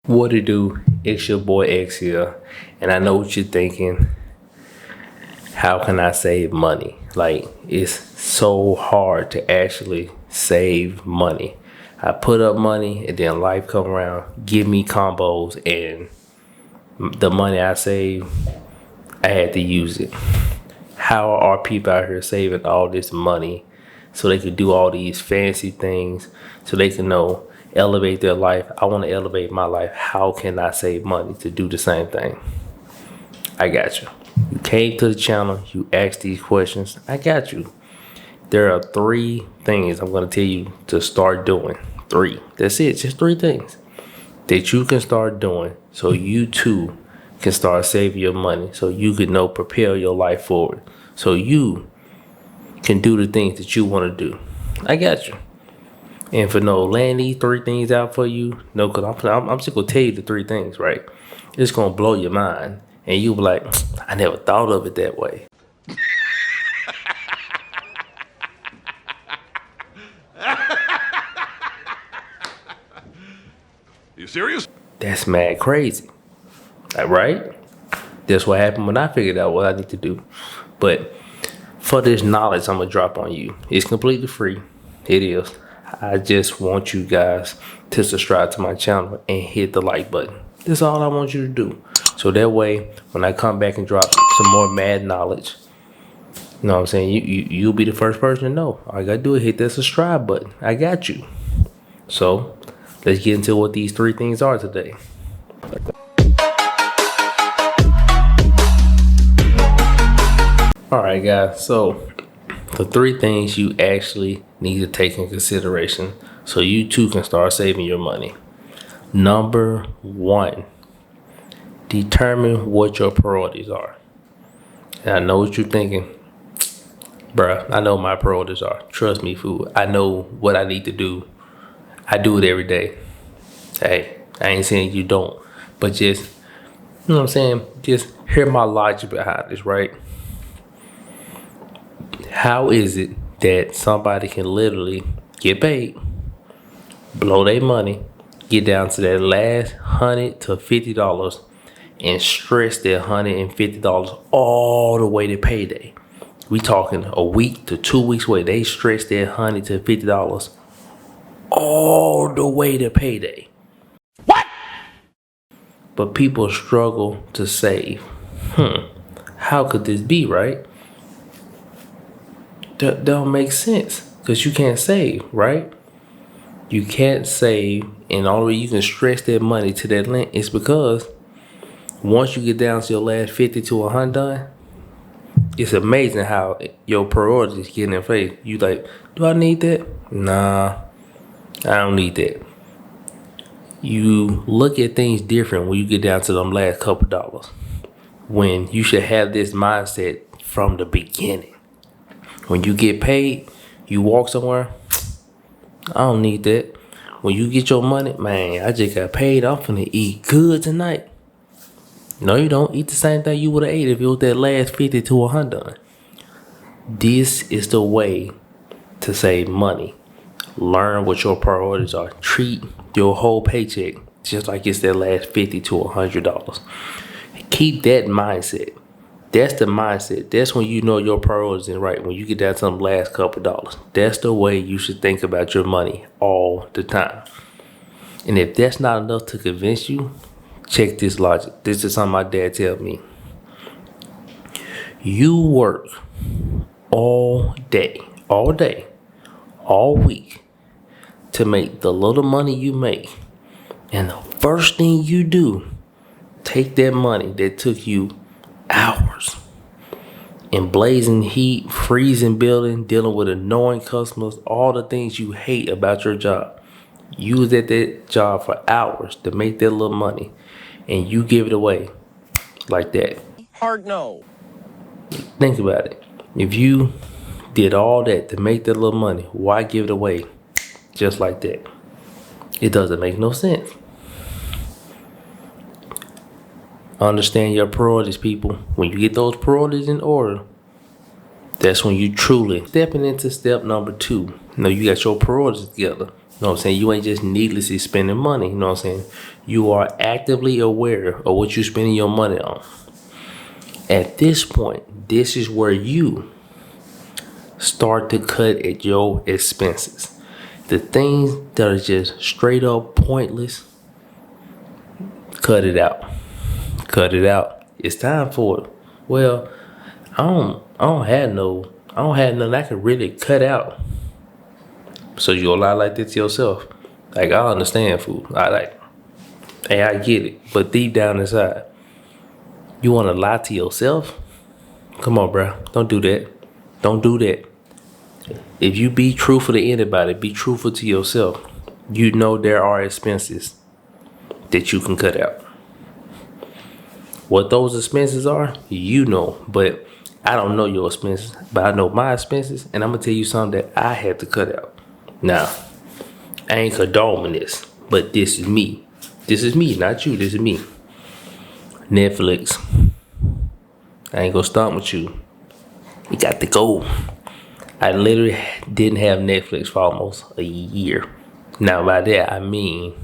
What it do? It's your boy X here, and I know what you're thinking. How can I save money? Like, it's so hard to actually save money. I put up money, and then life come around, give me combos, and the money I save, I had to use it. How are people out here saving all this money so they could do all these fancy things, so they can know elevate their life? I want to elevate my life. How can I save money to do the same thing? I got you. You came to the channel, you asked these questions. I got you. There are 3 things I'm going to tell you to start doing. 3. That's it. Just 3 things that you can start doing so you too can start saving your money, so you can know prepare your life forward, so you can do the things that you want to do. I got you. And for no laying these 3 things out for you, no, because I'm just going to tell you the 3 things, right? It's going to blow your mind. And you'll be like, I never thought of it that way. You serious? That's mad crazy. Right? That's what happened when I figured out what I need to do. But for this knowledge I'm going to drop on you, it's completely free. It is. I just want you guys to subscribe to my channel and hit the like button. That's all I want you to do. So that way, when I come back and drop some more mad knowledge, you know what I'm saying? You'll be the first person to know. All you got to do is hit that subscribe button. I got you. So let's get into what these 3 things are today. All right, guys. So the 3 things you actually need to take in consideration so you too can start saving your money. Number 1, determine what your priorities are. And I know what you're thinking. Bruh, I know my priorities are. Trust me, fool. I know what I need to do. I do it every day. Hey, I ain't saying you don't. But just, you know what I'm saying? Just hear my logic behind this, right? How is it that somebody can literally get paid, blow their money, get down to that last $100 to $50 and stress that $150 all the way to payday? We talking a week to 2 weeks away. They stress that $100 to $50 all the way to payday. What? But people struggle to save. How could this be, right? That don't make sense, because you can't save, right? You can't save, and the only way you can stretch that money to that length is because once you get down to your last 50 to 100 done, it's amazing how your priorities get in place. You like, do I need that? Nah, I don't need that. You look at things different when you get down to them last couple dollars, when you should have this mindset from the beginning. When you get paid, you walk somewhere, I don't need that. When you get your money, man, I just got paid, I'm finna eat good tonight. No, you don't. Eat the same thing you would have ate if it was that last 50 to 100. This is the way to save money. Learn what your priorities are. Treat your whole paycheck just like it's that last 50 to $100. Keep that mindset. That's the mindset. That's when you know your priorities is right. When you get down to them last couple dollars. That's the way you should think about your money all the time. And if that's not enough to convince you, check this logic. This is something my dad tell me. You work all day, all week to make the little money you make. And the first thing you do, take that money that took you hours in blazing heat, freezing building, dealing with annoying customers, all the things you hate about your job. You was at that job for hours to make that little money, and you give it away like that. Hard no. Think about it. If you did all that to make that little money, why give it away just like that? It doesn't make no sense. Understand your priorities, people. When you get those priorities in order, that's when you truly stepping into step number 2. Now you got your priorities together. know what I'm saying? You ain't just needlessly spending money. You know what I'm saying? You are actively aware of what you're spending your money on. At this point, this is where you start to cut at your expenses. The things that are just straight up pointless, cut it out. Cut it out. It's time for it. Well, I don't have nothing I can really cut out. So you lie like this to yourself. Like, I understand, fool. Hey, I get it. But deep down inside, you want to lie to yourself? Come on, bro. Don't do that. Don't do that. If you be truthful to anybody, be truthful to yourself. You know there are expenses that you can cut out. What those expenses are, you know. But I don't know your expenses. But I know my expenses. And I'm going to tell you something that I had to cut out. Now, I ain't condoning this. But this is me. This is me, not you. This is me. Netflix. I ain't gonna start with you. You got to go. I literally didn't have Netflix for almost a year. Now by that I mean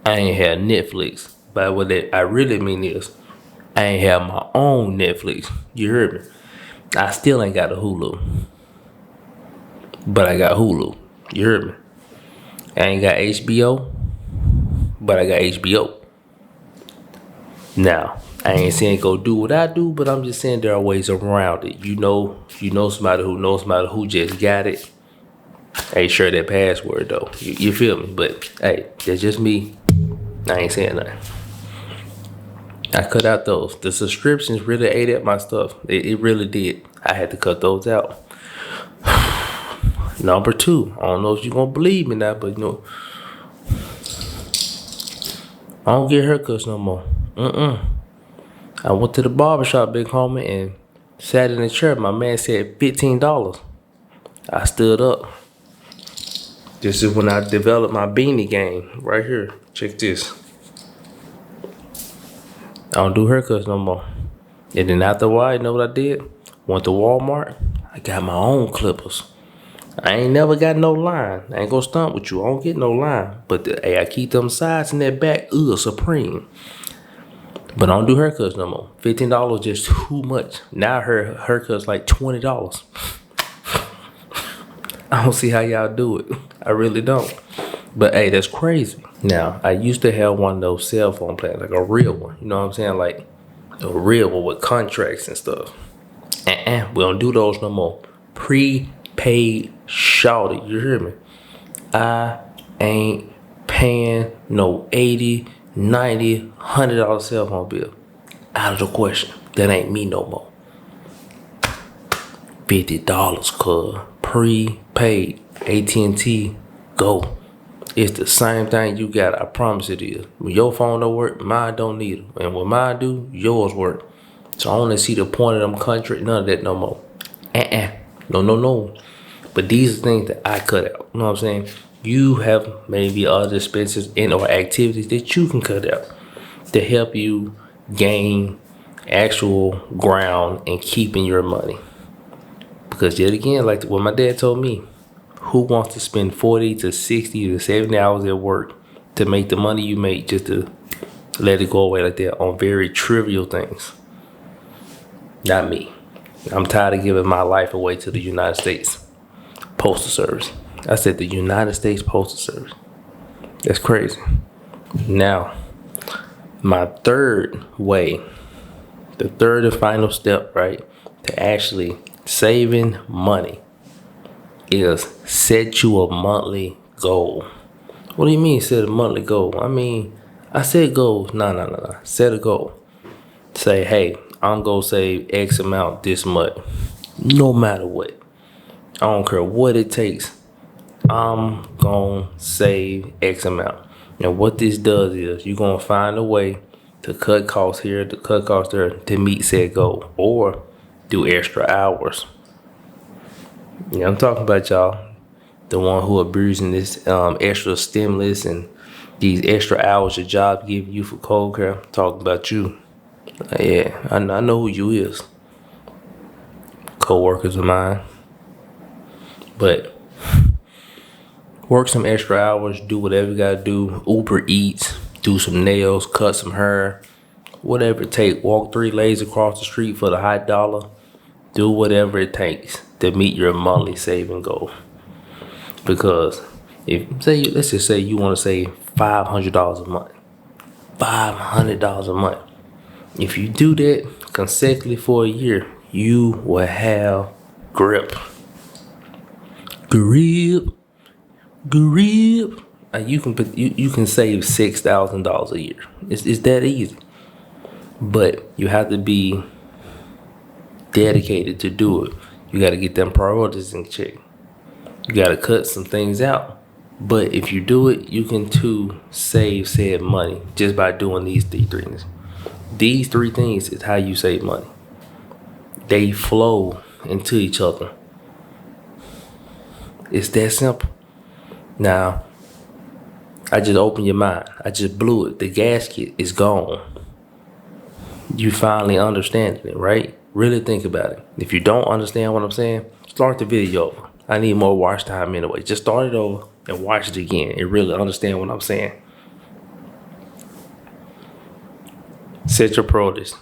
I ain't had Netflix. But what that I really mean is I ain't have my own Netflix. You heard me? I still ain't got a Hulu. But I got Hulu. You heard me? I ain't got HBO. But I got HBO. Now, I ain't saying go do what I do, but I'm just saying there are ways around it. You know somebody who knows somebody who just got it. I ain't sure that password though. You feel me? But hey, that's just me. I ain't saying nothing. I cut out those. The subscriptions really ate at my stuff. It really did. I had to cut those out. Number 2, I don't know if you're gonna believe me now, but you know, I don't get haircuts no more. I went to the barbershop, big homie, and sat in the chair. My man said $15. I stood up. This is when I developed my beanie game. Right here. Check this. I don't do haircuts no more. And then after a while, you know what I did? Went to Walmart. I got my own clippers. I ain't never got no line. I ain't gonna stunt with you. I don't get no line. But hey, I keep them sides and that back. Supreme. But I don't do haircuts no more. $15 just too much. Now her haircut's like $20. I don't see how y'all do it. I really don't. But hey, that's crazy. Now, I used to have one of those cell phone plans, like a real one. You know what I'm saying? Like a real one with contracts and stuff. We don't do those no more. Prepaid shawty. You hear me? I ain't paying no $80, $90, $100 cell phone bill. Out of the question. That ain't me no more. $50, cuz. Prepaid. AT&T. Go. It's the same thing you got. I promise it is. When your phone don't work, mine don't need it. And when mine do, yours work. So I only see the point of them contract. None of that no more. No. But these are things that I cut out. You know what I'm saying? You have maybe other expenses and or activities that you can cut out to help you gain actual ground and keeping your money. Because yet again, like what my dad told me, who wants to spend 40 to 60 to 70 hours at work to make the money you make just to let it go away like that on very trivial things? Not me. I'm tired of giving my life away to the United States Postal Service. I said the United States Postal Service. That's crazy. Now, my third way, the third and final step, right, to actually saving money is set you a monthly goal. What do you mean set a monthly goal? I mean, I set goals. No. Set a goal. Say, hey, I'm going to save X amount this month. No matter what. I don't care what it takes. I'm going to save X amount. And what this does is you're going to find a way to cut costs here, to cut costs there, to meet said goal. Or do extra hours. Yeah, I'm talking about y'all. The one who abusing this extra stimulus and these extra hours your job giving you for cold care. I'm talking about you. Yeah, I know who you is. Co-workers of mine. But Work some extra hours, do whatever you gotta do. Uber Eats, do some nails, cut some hair, whatever it takes. Walk 3 lanes across the street for the high dollar. Do whatever it takes to meet your monthly saving goal. Because let's just say you want to save $500 a month. $500 a month. If you do that consecutively for a year, you will have grip. Grip. You can save $6,000 a year. It's that easy. But you have to be dedicated to do it. You got to get them priorities in check. You got to cut some things out. But if you do it, you can too save said money just by doing these 3 things. These 3 things is how you save money. They flow into each other. It's that simple. Now, I just opened your mind. I just blew it. The gasket is gone. You finally understanding it, right? Really think about it. If you don't understand what I'm saying, start the video over. I need more watch time anyway. Just start it over and watch it again and really understand what I'm saying. Set your priorities.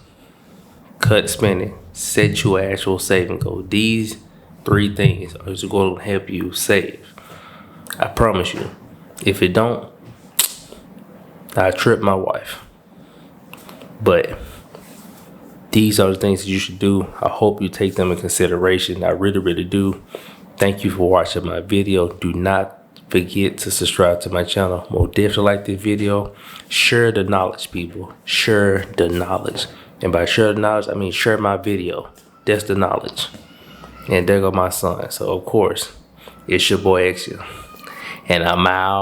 Cut spending. Set your actual saving goal. These 3 things are going to help you save. I promise you. If it don't, I trip my wife. But these are the things that you should do. I hope you take them in consideration. I really, really do. Thank you for watching my video. Do not forget to subscribe to my channel. Most definitely like this video. Share the knowledge, people. Share the knowledge. And by share the knowledge, I mean share my video. That's the knowledge. And there go my son. So, of course, it's your boy Action. And I'm out.